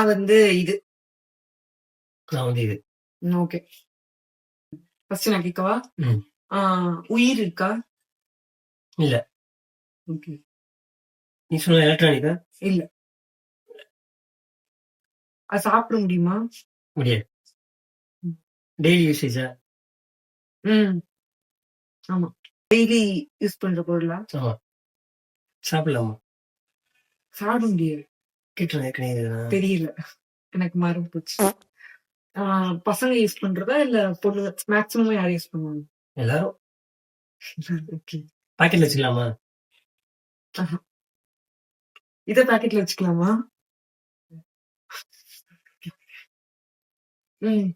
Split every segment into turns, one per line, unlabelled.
நான் வந்து இது.
நான் வந்து இது.
ஓகே. ஃபர்ஸ்ட் நான் கேட்கவா?
ம்.
உயிர் இருக்கா?
இல்ல.
ஓகே.
நீ சொன்ன எலக்ட்ரானிக்கா?
இல்ல. அது சாப்பிட முடியுமா?
முடியாது.
ம்.
டெய்லி யூசேஜா?
ம். ஆமா. டெய்லி யூஸ் பண்ற பொருளா?
ஆமா. சாப்பிடலாமா?
சாப்பிட முடியாது.
கேட்டேன் ஏற்கனவே இதுதான்.
தெரியல. எனக்கு மறந்து போச்சு. பசங்க யூஸ் பண்றதா இல்ல பொண்ணு மேக்ஸிமம் யார் யூஸ் பண்ணுவாங்க?
எல்லாரும்
ஓகே.
பாக்கெட்ல வச்சுக்கலாமா?
ஆஹா. இத பாக்கெட்ல வச்சுக்கலாமா? ம்.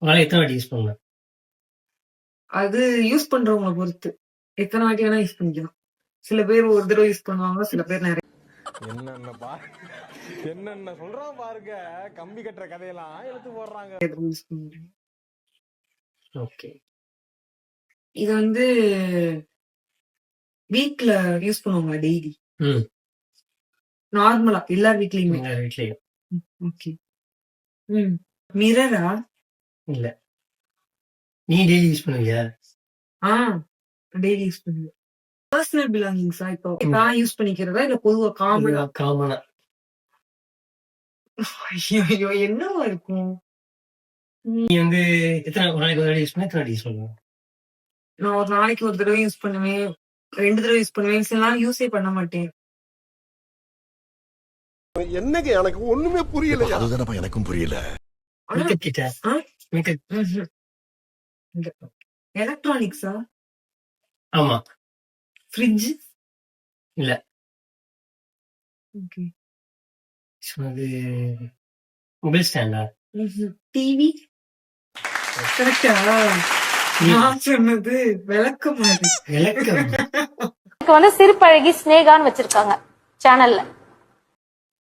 உங்களால எத்தனை வாட்டி யூஸ் பண்ணலாம்?
அது யூஸ் பண்றவங்கள பொறுத்து. எத்தனை வாட்டி வேணா யூஸ் பண்ணிக்கலாம். சில பேர் ஒரு தடவை யூஸ் பண்ணுவாங்க, சில பேர் நிறைய
என்னென்ன சொல்றான் பாருங்க. கம்பி கட்டுற கதையெல்லாம் எடுத்து போடுறாங்க.
தடவை யூஸ் பண்ணுவாங்க.
ஓகே.
இது வந்து வீட்ல யூஸ் பண்ணுவாங்க டெய்லி.
ம்.
நார்மலா எல்லார் வீட்லயுமே.
எல்லார் வீட்லயும்.
ஓகே. ம். மிரரா?
இல்ல. நீ டெய்லி யூஸ் பண்ணுவியா?
டெய்லி யூஸ் பண்ணுவேன். பர்சனல் பிலாங்கிங்ஸா இப்போ நான் யூஸ் பண்ணிக்கிறதா இல்ல பொதுவா காமனா?
காமனா.
ஐயோ என்னவா இருக்கும்?
நீ வந்து எத்தனை ஒரு நாளைக்கு ஒரு தடவை யூஸ் பண்ண எத்தனை வாட்டி யூஸ் பண்ணுவ?
நான் ஒரு நாளைக்கு ஒரு தடவை யூஸ் பண்ணுவேன், 2 தடவை யூஸ் பண்ணுவேன், சில நாள் யூஸே பண்ண மாட்டேன்.
என்னங்க எனக்கு ஒண்ணுமே புரியல.
அதுதானப்பா எனக்கும் புரியல.
மேக்கப் கிட்ட. மேக்கப்.
எலக்ட்ரானிக்ஸா?
ஆமா.
ஃப்ரிட்ஜ்?
இல்ல.
ஓகே.
சொன்னது மொபைல் ஸ்டாண்டா?
டிவி? கரெக்டா? நான் சொன்னது விளக்கமாறு.
விளக்கம்.
சிறுபழகி ஸ்னேகான்னு வச்சிருக்காங்க சேனல்ல.